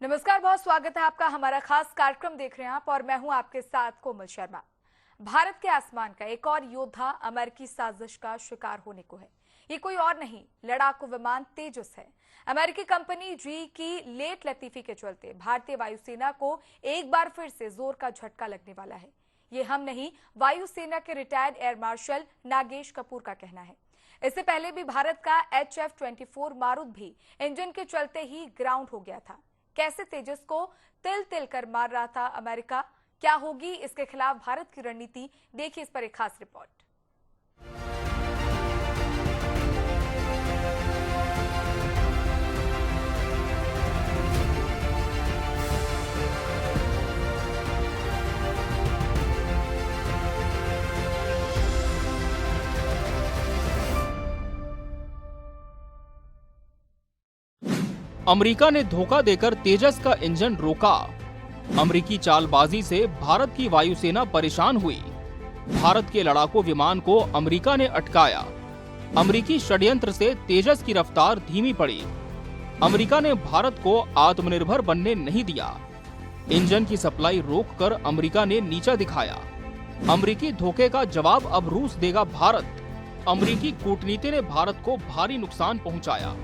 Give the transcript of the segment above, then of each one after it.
नमस्कार, बहुत स्वागत है आपका। हमारा खास कार्यक्रम देख रहे हैं आप और मैं हूं आपके साथ कोमल शर्मा। भारत के आसमान का एक और योद्धा अमेरिकी साजिश का शिकार होने को है। ये कोई और नहीं, लड़ाकू विमान तेजस है। अमेरिकी कंपनी जी की लेट लतीफी के चलते भारतीय वायुसेना को एक बार फिर से जोर का झटका लगने वाला है। ये हम नहीं, वायुसेना के retired air marshal Nagesh Kapoor का कहना है। इससे पहले भी भारत का HF-24 मारुत भी इंजन के चलते ही ग्राउंड हो गया था। कैसे तेजस को तिल तिल कर मार रहा था अमेरिका, क्या होगी इसके खिलाफ भारत की रणनीति, देखिए इस पर एक खास रिपोर्ट। अमेरिका ने धोखा देकर तेजस का इंजन रोका। अमेरिकी चालबाजी से भारत की वायुसेना परेशान हुई। भारत के लड़ाकू विमान को अमेरिका ने अटकाया। अमेरिकी षड्यंत्र से तेजस की रफ्तार धीमी पड़ी। अमेरिका ने भारत को आत्मनिर्भर बनने नहीं दिया। इंजन की सप्लाई रोककर अमेरिका ने नीचा दिखाया। अमेरिकी धोखे का जवाब अब रूस देगा भारत। अमेरिकी कूटनीति ने भारत को भारी नुकसान पहुंचाया।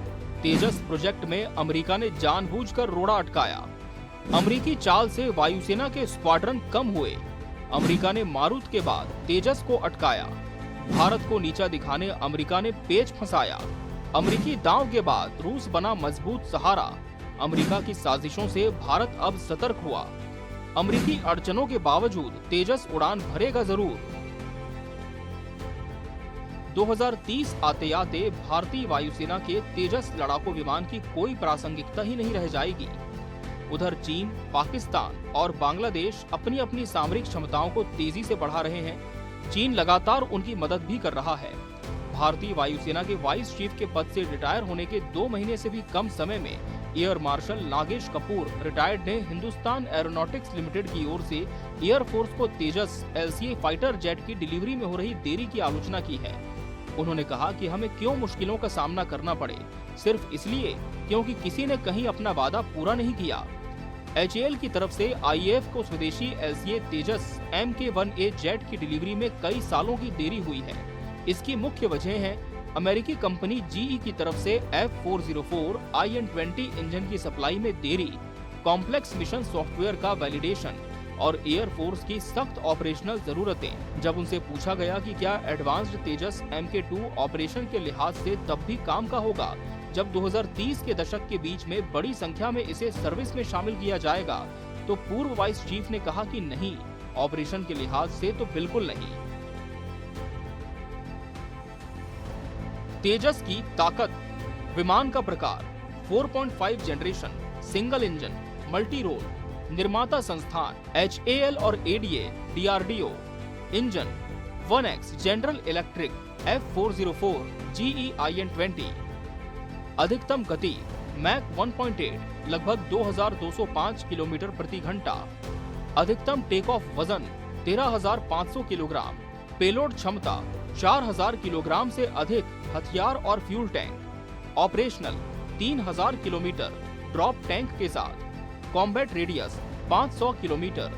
तेजस प्रोजेक्ट में अमेरिका ने जानबूझकर रोड़ा अटकाया। अमेरिकी चाल से वायुसेना के स्क्वाड्रन कम हुए। अमेरिका ने मारुत के बाद तेजस को अटकाया। भारत को नीचा दिखाने अमेरिका ने पेच फंसाया। अमेरिकी दांव के बाद रूस बना मजबूत सहारा। अमेरिका की साजिशों से भारत अब सतर्क हुआ। अमेरिकी अड़चनों के बावजूद तेजस उड़ान भरेगा जरूर। 2030 आते आते भारतीय वायुसेना के तेजस लड़ाकू विमान की कोई प्रासंगिकता ही नहीं रह जाएगी। उधर चीन, पाकिस्तान और बांग्लादेश अपनी अपनी सामरिक क्षमताओं को तेजी से बढ़ा रहे हैं। चीन लगातार उनकी मदद भी कर रहा है। भारतीय वायुसेना के वाइस चीफ के पद से रिटायर होने के 2 महीने से भी कम समय में air marshal Nagesh Kapoor retired ने हिंदुस्तान एरोनॉटिक्स लिमिटेड की ओर से एयरफोर्स को तेजस LCA फाइटर जेट की डिलीवरी में हो रही देरी की आलोचना की है। उन्होंने कहा कि हमें क्यों मुश्किलों का सामना करना पड़े, सिर्फ इसलिए क्योंकि किसी ने कहीं अपना वादा पूरा नहीं किया। HAL की तरफ से IAF को स्वदेशी LCA तेजस Mk-1A जेट की डिलीवरी में कई सालों की देरी हुई है। इसकी मुख्य वजह है अमेरिकी कंपनी GE की तरफ से F404 IN-20 इंजन की सप्लाई में देरी, कॉम्प्लेक्स मिशन सॉफ्टवेयर का वैलिडेशन और एयरफोर्स की सख्त ऑपरेशनल जरूरतें। जब उनसे पूछा गया कि क्या एडवांस्ड तेजस Mk-2 ऑपरेशन के लिहाज से तब भी काम का होगा जब 2030 के दशक के बीच में बड़ी संख्या में इसे सर्विस में शामिल किया जाएगा, तो पूर्व वाइस चीफ ने कहा कि नहीं, ऑपरेशन के लिहाज से तो बिल्कुल नहीं। तेजस की ताकत, विमान का प्रकार 4.5 generation, single engine, multi role, निर्माता संस्थान HAL और ADA DRDO, engine 1X general electric F404 GE IN-20, अधिकतम गति मैक 1.8 लगभग 2205 किलोमीटर प्रति घंटा, अधिकतम टेक ऑफ वजन 13,500 किलोग्राम, पेलोड क्षमता 4,000 किलोग्राम से अधिक, हथियार और fuel tank, operational 3,000 kilometre drop tank के साथ, combat radius 500 kilometre,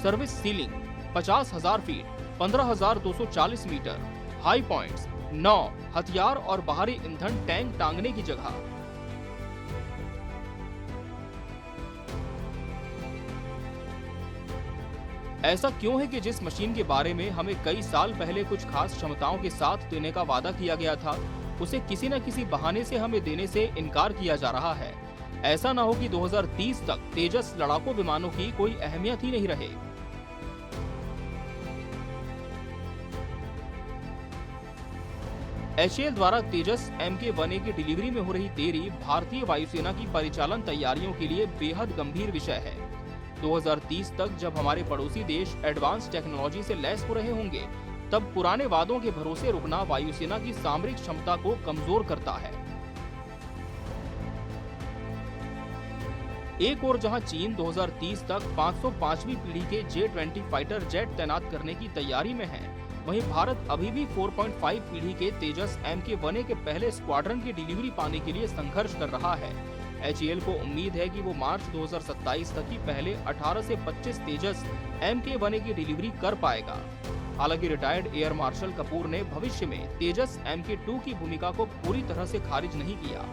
service ceiling 50,000 feet 15,240 metre, high points 9, हथियार और बाहरी ईंधन टैंक टांगने की जगह। ऐसा क्यों है कि जिस मशीन के बारे में हमें कई साल पहले कुछ खास क्षमताओं के साथ देने का वादा किया गया था, उसे किसी न किसी बहाने से हमें देने से इनकार किया जा रहा है। ऐसा न हो कि 2030 तक तेजस लड़ाकू विमानों की कोई अहमियत ही नहीं रहे। HAL द्वारा तेजस Mk-1A की डिलीवरी में हो रही देरी भारतीय वायुसेना की परिचालन तैयारियों के लिए बेहद गंभीर विषय है। 2030 तक जब हमारे पड़ोसी देश एडवांस टेक्नोलॉजी से लैस हो रहे होंगे, तब पुराने वादों के भरोसे रुकना वायुसेना की सामरिक क्षमता को कमजोर करता है। एक और जहां चीन 2030 तक 505वीं पीढ़ी के J-20 फाइटर जेट तैनात करने की तैयारी में है, वहीं भारत अभी भी 4.5 पीढ़ी के तेजस Mk-1A के पहले स्क्वाड्रन की डिलीवरी पाने के लिए संघर्ष कर रहा है। HAL को उम्मीद है कि वो मार्च 2027 तक ही पहले 18 से 25 तेजस Mk1A की डिलीवरी कर पाएगा। हालांकि रिटायर्ड एयर मार्शल कपूर ने भविष्य में तेजस Mk2 की भूमिका को पूरी तरह से खारिज नहीं किया।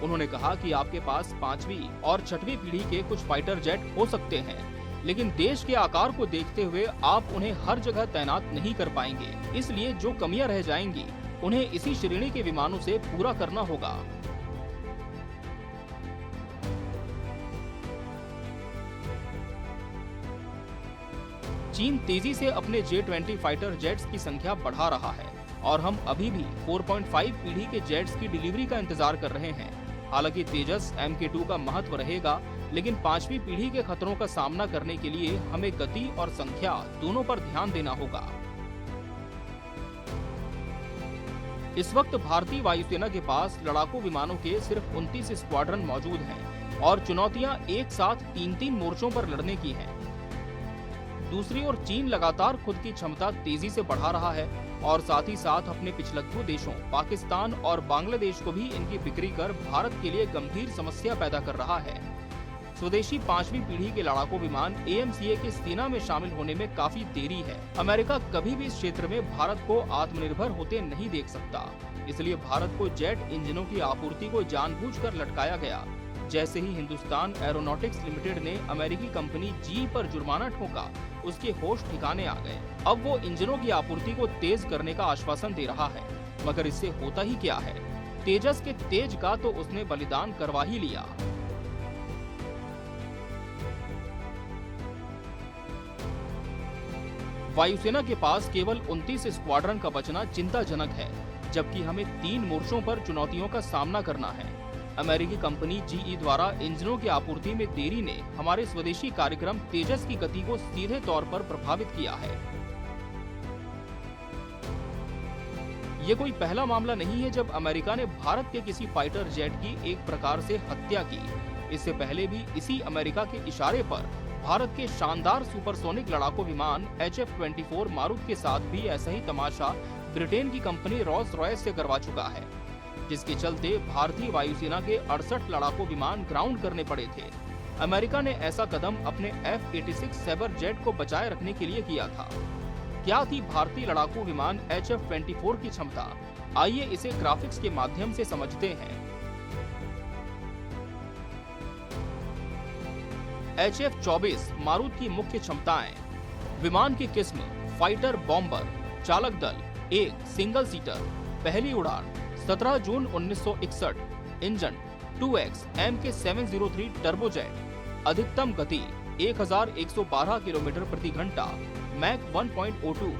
उन्होंने कहा कि आपके पास 5वीं और 6वीं पीढ़ी के कुछ फाइटर जेट हो सकते हैं, लेकिन देश के आकार को देखते हुए आप उन्हें हर जगह तैनात नहीं कर पाएंगे। इसलिए जो कमियां रह जाएंगी उन्हें इसी श्रेणी के विमानों से पूरा करना होगा। चीन तेजी से अपने J-20 फाइटर जेट्स की संख्या बढ़ा रहा है और हम अभी भी 4.5 पीढ़ी के जेट्स की डिलीवरी का इंतजार कर रहे हैं। हालांकि तेजस Mk2 का महत्व रहेगा, लेकिन 5वीं पीढ़ी के खतरों का सामना करने के लिए हमें गति और संख्या दोनों पर ध्यान देना होगा। इस वक्त भारतीय वायुसेना के पास लड़ाकू विमानों के सिर्फ 29 स्क्वाड्रन मौजूद हैं और चुनौतियां एक साथ 3-3 मोर्चों पर लड़ने की हैं। दूसरी ओर चीन लगातार खुद की क्षमता तेजी से बढ़ा रहा है और साथ ही साथ अपने पिछलग्गू देशों पाकिस्तान और बांग्लादेश को भी इनकी बिक्री कर भारत के लिए गंभीर समस्या पैदा कर रहा है। स्वदेशी 5वीं पीढ़ी के लड़ाकू विमान AMCA के सेना में शामिल होने में काफी देरी है। अमेरिका कभी भी इस क्षेत्र में भारत को आत्मनिर्भर होते नहीं देख सकता, इसलिए भारत को जेट इंजनों की आपूर्ति को जानबूझकर लटकाया गया। जैसे ही हिंदुस्तान एरोनॉटिक्स लिमिटेड ने अमेरिकी कंपनी GE पर जुर्माना ठोका, उसके होश ठिकाने आ गए। अब वो इंजनों की आपूर्ति को तेज करने का आश्वासन दे रहा है, मगर इससे होता ही क्या है? तेजस के तेज का तो उसने बलिदान करवा ही लिया। वायुसेना के पास केवल 29 स्क्वाड्रन का बचना चिंताजनक है, जबकि हमें 3 मोर्चों पर चुनौतियों का सामना करना है। अमेरिकी कंपनी GE द्वारा इंजनों की आपूर्ति में देरी ने हमारे स्वदेशी कार्यक्रम तेजस की गति को सीधे तौर पर प्रभावित किया है। ये कोई पहला मामला नहीं है जब अमेरिका ने भारत के किसी फाइटर जेट की एक प्रकार से हत्या की। इससे पहले भी इसी अमेरिका के इशारे पर भारत के शानदार सुपरसोनिक लड़ाकू विमान HF-24 मारुत के साथ भी ऐसा ही तमाशा ब्रिटेन की कंपनी रॉल्स रॉयस से करवा चुका है, जिसके चलते भारतीय वायुसेना के 68 लड़ाकू विमान ग्राउंड करने पड़े थे। अमेरिका ने ऐसा कदम अपने F-86 सैबर जेट को बचाए रखने के लिए किया था। क्या थी भारतीय लड़ाकू विमान HF-24 की क्षमता? आइए इसे ग्राफिक्स के माध्यम से समझते हैं। HF-24 मारुत की मुख्य क्षमताएं। विमान की किस्म फाइटर बॉम्बर, चालक दल 1 सिंगल सीटर, पहली उड़ान 17 जून 1961, इंजन 2X Mk703 टर्बोजेट, अधिकतम गति 1112 किलोमीटर प्रति घंटा, मैक 1.02,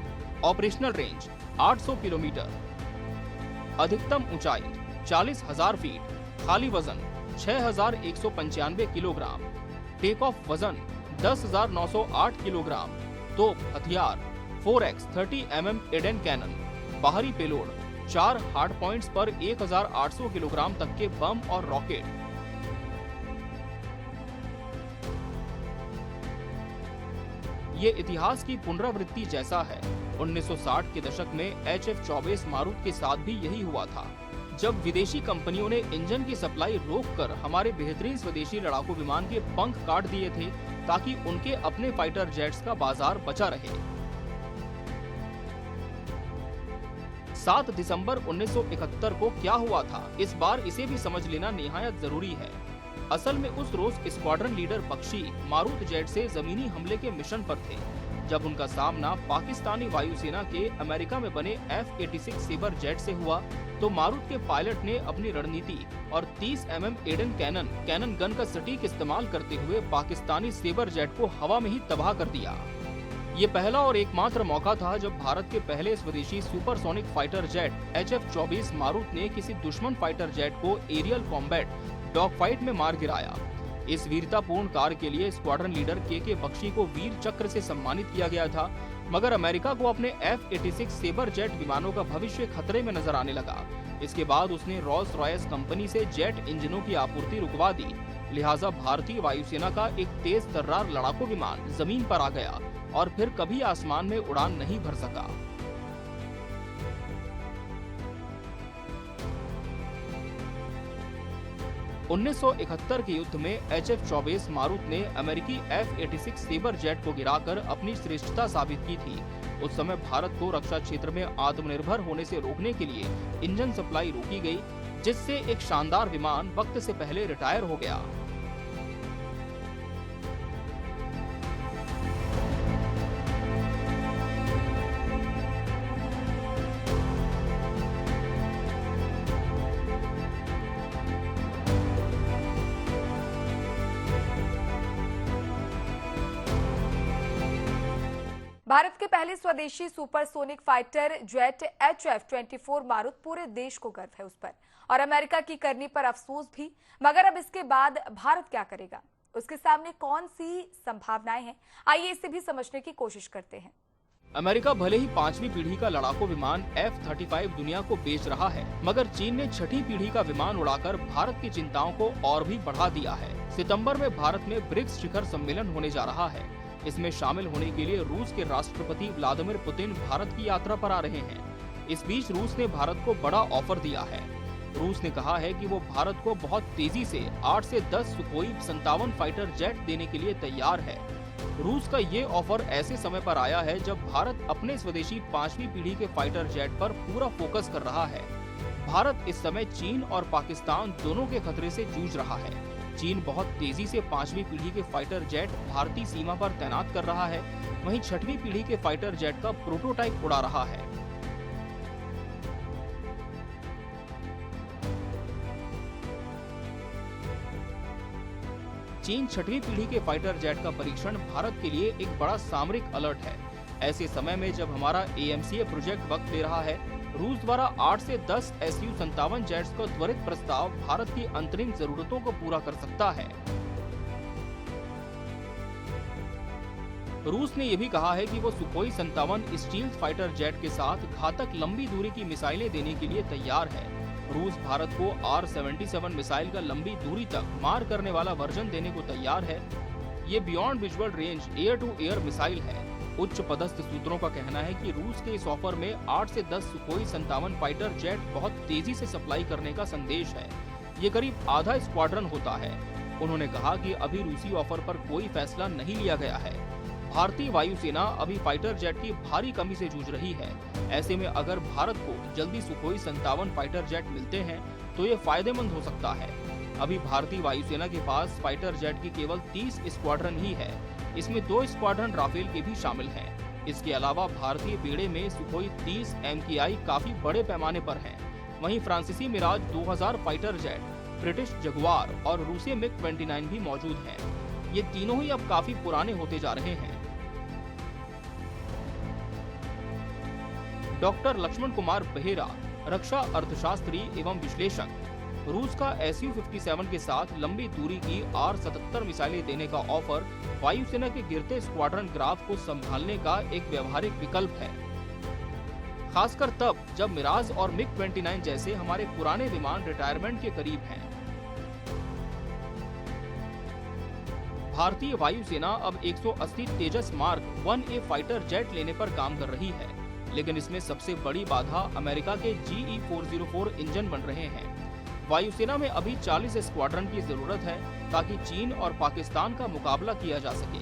ऑपरेशनल रेंज 800 किलोमीटर, अधिकतम ऊंचाई 40,000 फीट, खाली वजन 6,195 किलोग्राम, टेक ऑफ वजन 10,908 किलोग्राम, तोप हथियार 4X 30 mm एडेन कैनन, बाहरी पेलोड 4 हार्ड पॉइंट्स पर 1,800 किलोग्राम तक के बम और रॉकेट। ये इतिहास की पुनरावृत्ति जैसा है। 1960 के दशक में HF-24 मारुत के साथ भी यही हुआ था, जब विदेशी कंपनियों ने इंजन की सप्लाई रोककर हमारे बेहतरीन स्वदेशी लड़ाकू विमान के पंख काट दिए थे, ताकि उनके अपने फाइटर जेट्स का बाजार बचा रहे। 7 दिसंबर 1971 को क्या हुआ था, इस बार इसे भी समझ लेना निहायत जरूरी है। असल में उस रोज स्क्वाड्रन लीडर बख्शी मारुत जेट से जमीनी हमले के मिशन पर थे, जब उनका सामना पाकिस्तानी वायुसेना के अमेरिका में बने F-86 सेबर जेट से हुआ, तो मारुत के पायलट ने अपनी रणनीति और 30 mm एडेन कैनन गन का सटीक इस्तेमाल करते हुए पाकिस्तानी सेबर जेट को हवा में ही तबाह कर दिया। ये पहला और एकमात्र मौका था जब भारत के पहले स्वदेशी सुपरसोनिक फाइटर जेट HF-24 मारुत ने किसी दुश्मन फाइटर जेट को एरियल कॉम्बैट डॉग फाइट में मार गिराया। इस वीरतापूर्ण कार्य के लिए स्क्वाड्रन लीडर के बख्शी को वीर चक्र से सम्मानित किया गया था, मगर अमेरिका को अपने F-86 सेबर जेट विमानों का भविष्य खतरे में नजर आने लगा। इसके बाद उसने रॉल्स रॉयस कंपनी से जेट इंजनों की आपूर्ति रुकवा दी, लिहाजा भारतीय वायुसेना का एक तेज तर्रार लड़ाकू विमान जमीन पर आ गया और फिर कभी आसमान में उड़ान नहीं भर सका। 1971 के युद्ध में HF-24 मारुत ने अमेरिकी F-86 सेबर जेट को गिराकर अपनी श्रेष्ठता साबित की थी। उस समय भारत को रक्षा क्षेत्र में आत्मनिर्भर होने से रोकने के लिए इंजन सप्लाई रोकी गई, जिससे एक शानदार विमान वक्त से पहले रिटायर हो गया। भारत के पहले स्वदेशी सुपरसोनिक फाइटर जेट HF-24 मारुत पूरे देश को गर्व है उस पर, और अमेरिका की करनी पर अफसोस भी। मगर अब इसके बाद भारत क्या करेगा, उसके सामने कौन सी संभावनाएं हैं, आइए इसे भी समझने की कोशिश करते हैं। अमेरिका भले ही 5वीं पीढ़ी का लड़ाकू विमान F-35 दुनिया को बेच रहा है, मगर चीन ने 6ठी पीढ़ी का विमान उड़ाकर भारत की चिंताओं को और भी बढ़ा दिया है। सितंबर में भारत में ब्रिक्स शिखर सम्मेलन होने जा रहा है। इसमें शामिल होने के लिए रूस के राष्ट्रपति व्लादिमीर पुतिन भारत की यात्रा पर आ रहे हैं। इस बीच रूस ने भारत को बड़ा ऑफर दिया है। रूस ने कहा है कि वो भारत को बहुत तेजी से 8 से 10 सुखोई 57 फाइटर जेट देने के लिए तैयार है। रूस का ये ऑफर ऐसे समय पर आया है जब भारत अपने स्वदेशी 5वीं पीढ़ी के फाइटर जेट पर पूरा फोकस कर रहा है। भारत इस समय चीन और पाकिस्तान दोनों के खतरे से जूझ रहा है। चीन बहुत तेजी से 5वीं पीढ़ी के फाइटर जेट भारतीय सीमा पर तैनात कर रहा है, वहीं 6वीं पीढ़ी के फाइटर जेट का प्रोटोटाइप उड़ा रहा है। चीन 6वीं पीढ़ी के फाइटर जेट का परीक्षण भारत के लिए एक बड़ा सामरिक अलर्ट है। ऐसे समय में जब हमारा AMCA प्रोजेक्ट वक्त ले रहा है, रूस द्वारा 8 से 10 Su-57 जेट्स का त्वरित प्रस्ताव भारत की अंतरिम जरूरतों को पूरा कर सकता है। रूस ने यह भी कहा है कि वो सुखोई 57 स्टील्थ फाइटर जेट के साथ घातक लंबी दूरी की मिसाइलें देने के लिए तैयार है। रूस भारत को R-77 मिसाइल का लंबी दूरी तक मार करने वाला वर्जन देने को तैयार है। ये beyond visual range air to air missile है। उच्च पदस्थ सूत्रों का कहना है कि रूस के इस ऑफर में 8 से 10 सुखोई 57 फाइटर जेट बहुत तेजी से सप्लाई करने का संदेश है। ये करीब आधा स्क्वाड्रन होता है। उन्होंने कहा कि अभी रूसी ऑफर पर कोई फैसला नहीं लिया गया है। भारतीय वायुसेना अभी फाइटर जेट की भारी कमी से जूझ रही है। ऐसे में अगर भारत को जल्दी सुखोई 57 फाइटर जेट मिलते हैं तो ये फायदेमंद हो सकता है। अभी भारतीय वायुसेना के पास फाइटर जेट की केवल 30 स्क्वाड्रन ही है। इसमें 2 स्क्वाड्रन राफेल के भी शामिल हैं। इसके अलावा भारतीय बेड़े में सुखोई 30 MKI काफी बड़े पैमाने पर हैं। वहीं फ्रांसीसी Mirage 2000 fighter jet, British Jaguar और रूसी MiG-29 भी मौजूद हैं। ये तीनों ही अब काफी पुराने होते जा रहे हैं। डॉक्टर लक्ष्मण कुमार बेहरा, रक्षा अर्थशास्त्री एवं विश्लेषक, रूस का Su-57 के साथ लंबी दूरी की R-77 मिसाइलें देने का ऑफर वायुसेना के गिरते स्क्वाड्रन ग्राफ को संभालने का एक व्यवहारिक विकल्प है, खासकर तब जब मिराज और MiG-29 जैसे हमारे पुराने विमान रिटायरमेंट के करीब हैं। भारतीय वायुसेना अब 180 तेजस मार्क 1A फाइटर जेट लेने पर काम कर रही है, लेकिन इसमें सबसे बड़ी बाधा अमेरिका के GE-404 इंजन बन रहे हैं। वायुसेना में अभी 40 स्क्वाड्रन की जरूरत है ताकि चीन और पाकिस्तान का मुकाबला किया जा सके।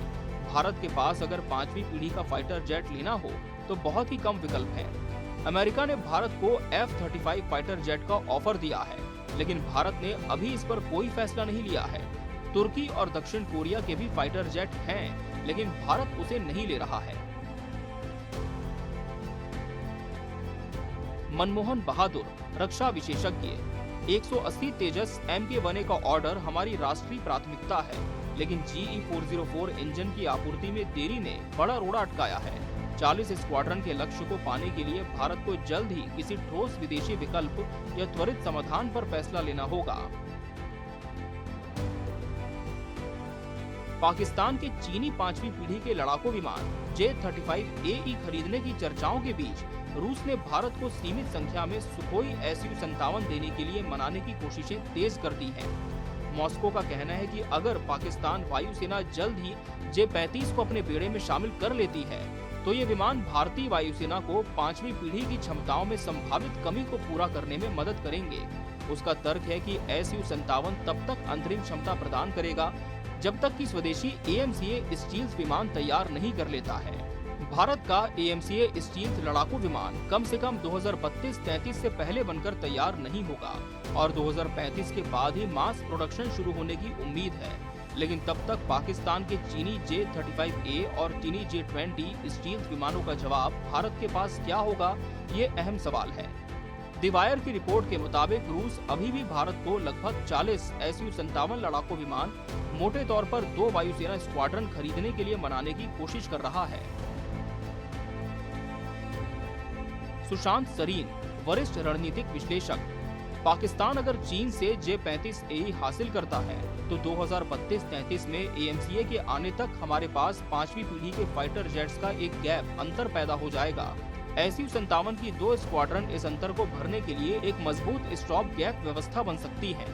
भारत के पास अगर 5वीं पीढ़ी का फाइटर जेट लेना हो तो बहुत ही कम विकल्प हैं। अमेरिका ने भारत को F-35 फाइटर जेट का ऑफर दिया है, लेकिन भारत ने अभी इस पर कोई फैसला नहीं लिया है। तुर्की और दक्षिण कोरिया के भी फाइटर जेट हैं, लेकिन भारत उसे नहीं ले रहा है। मनमोहन बहादुर, रक्षा विशेषज्ञ, 180 तेजस MK-1A का ऑर्डर हमारी राष्ट्रीय प्राथमिकता है, लेकिन GE-404 इंजन की आपूर्ति में देरी ने बड़ा रोड़ा अटकाया है। 40 स्क्वाड्रन के लक्ष्य को पाने के लिए भारत को जल्द ही किसी ठोस विदेशी विकल्प या त्वरित समाधान पर फैसला लेना होगा। पाकिस्तान के चीनी 5वीं पीढ़ी के लड़ाकू विमान J-35AE खरीदने की चर्चाओं के बीच रूस ने भारत को सीमित संख्या में सुखोई Su-57 देने के लिए मनाने की कोशिशें तेज कर दी हैं। मॉस्को का कहना है कि अगर पाकिस्तान वायुसेना जल्द ही J-35 को अपने बेड़े में शामिल कर लेती है तो ये विमान भारतीय वायुसेना को 5वीं पीढ़ी की क्षमताओं में संभावित कमी को पूरा करने में मदद करेंगे। उसका तर्क है कि Su-57 तब तक अंतरिम क्षमता प्रदान करेगा जब तक कि स्वदेशी AMCA स्टील्थ विमान तैयार नहीं कर लेता है। भारत का AMCA स्टील्थ लड़ाकू विमान कम से कम 2032-33 से पहले बनकर तैयार नहीं होगा और 2035 के बाद ही मास प्रोडक्शन शुरू होने की उम्मीद है। लेकिन तब तक पाकिस्तान के चीनी J-35A और चीनी J-20 स्टील्थ विमानों का जवाब भारत के पास क्या होगा, ये अहम सवाल है। द वायर की रिपोर्ट के मुताबिक रूस अभी भी भारत को लगभग 40 Su-57 लड़ाकू विमान मोटे तौर पर 2 वायुसेना स्क्वाड्रन खरीदने के लिए मनाने की कोशिश कर रहा है। सुशांत सरीन, वरिष्ठ रणनीतिक विश्लेषक। पाकिस्तान अगर चीन से J-35A हासिल करता है तो 2032-33 में AMCA के आने तक हमारे पास 5वीं पीढ़ी के फाइटर जेट्स का एक गैप अंतर पैदा हो जाएगा। Su-57 की 2 स्क्वाड्रन इस अंतर को भरने के लिए एक मजबूत स्टॉप गैप व्यवस्था बन सकती है।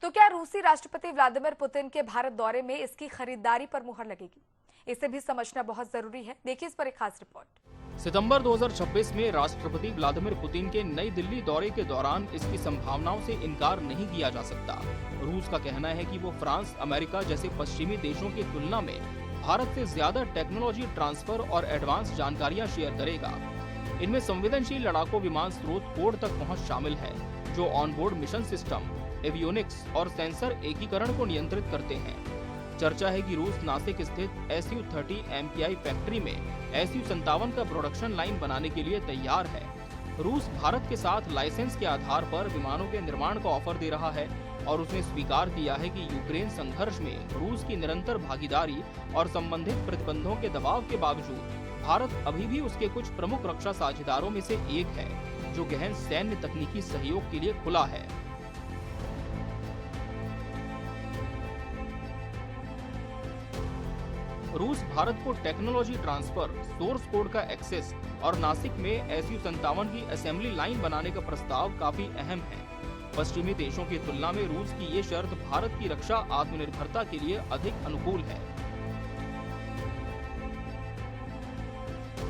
तो क्या रूसी राष्ट्रपति व्लादिमीर पुतिन के भारत दौरे में इसकी खरीदारी पर मुहर लगेगी? इसे भी समझना बहुत जरूरी है। देखिए इस पर एक खास रिपोर्ट। सितंबर 2026 में राष्ट्रपति व्लादिमीर पुतिन के नई दिल्ली दौरे के दौरान इसकी संभावनाओं से इनकार नहीं किया जा सकता। रूस का कहना है कि वो फ्रांस, अमेरिका जैसे पश्चिमी देशों की तुलना में भारत से ज्यादा टेक्नोलॉजी ट्रांसफर और एडवांस जानकारियां शेयर करेगा। इनमें संवेदनशील लड़ाकू विमान स्रोत कोड तक पहुँच शामिल है, जो ऑनबोर्ड मिशन सिस्टम, एवियोनिक्स और सेंसर एकीकरण को नियंत्रित करते हैं। चर्चा है कि रूस नासिक स्थित Su-30 MPI फैक्ट्री में Su-57 का प्रोडक्शन लाइन बनाने के लिए तैयार है। रूस भारत के साथ लाइसेंस के आधार पर विमानों के निर्माण का ऑफर दे रहा है और उसने स्वीकार किया है कि यूक्रेन संघर्ष में रूस की निरंतर भागीदारी और संबंधित प्रतिबंधों के दबाव के बावजूद भारत अभी भी उसके कुछ प्रमुख रक्षा साझेदारों में से एक है, जो गहन सैन्य तकनीकी सहयोग के लिए खुला है। रूस भारत को टेक्नोलॉजी ट्रांसफर, सोर्स कोड का एक्सेस और नासिक में Su-57 की असेंबली लाइन बनाने का प्रस्ताव काफी अहम है। पश्चिमी देशों की तुलना में रूस की ये शर्त भारत की रक्षा आत्मनिर्भरता के लिए अधिक अनुकूल है।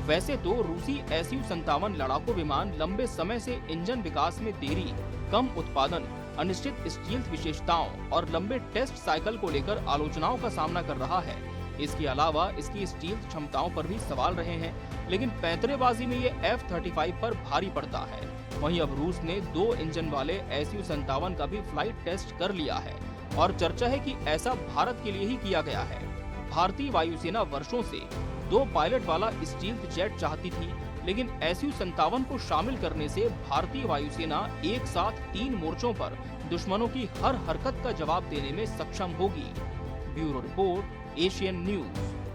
वैसे तो रूसी Su-57 लड़ाकू विमान लंबे समय से इंजन विकास में देरी, कम उत्पादन, अनिश्चित स्टील्थ विशेषताओं और लंबे टेस्ट साइकिल को लेकर आलोचनाओं का सामना कर रहा है। इसके अलावा इसकी स्टील्थ क्षमताओं पर भी सवाल रहे हैं, लेकिन पैंतरेबाजी में ये F-35 पर भारी पड़ता है। वहीं अब रूस ने 2 इंजन वाले Su-57 का भी फ्लाइट टेस्ट कर लिया है और चर्चा है कि ऐसा भारत के लिए ही किया गया है। भारतीय वायुसेना वर्षों से 2 पायलट वाला स्टील्थ जेट चाहती थी, लेकिन Su-57 को शामिल करने से भारतीय वायुसेना एक साथ 3 मोर्चों पर दुश्मनों की हर हरकत का जवाब देने में सक्षम होगी। Bureau report, Asian news.